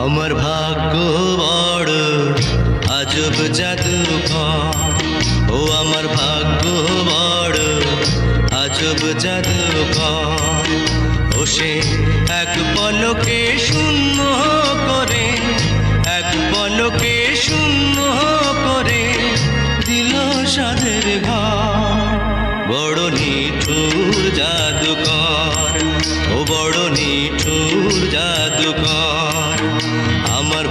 আমার ভাগ্য বড় আজব জাদুকর, ও আমার ভাগ্য বড় আজব জাদুকর। ও সে এক পলকে শূন্য করে, এক পলকে শূন্য করে দিল সাধের ঘর। বড় নিঠুর জাদুকর, ও বড় নিঠুর জাদুকর। আমার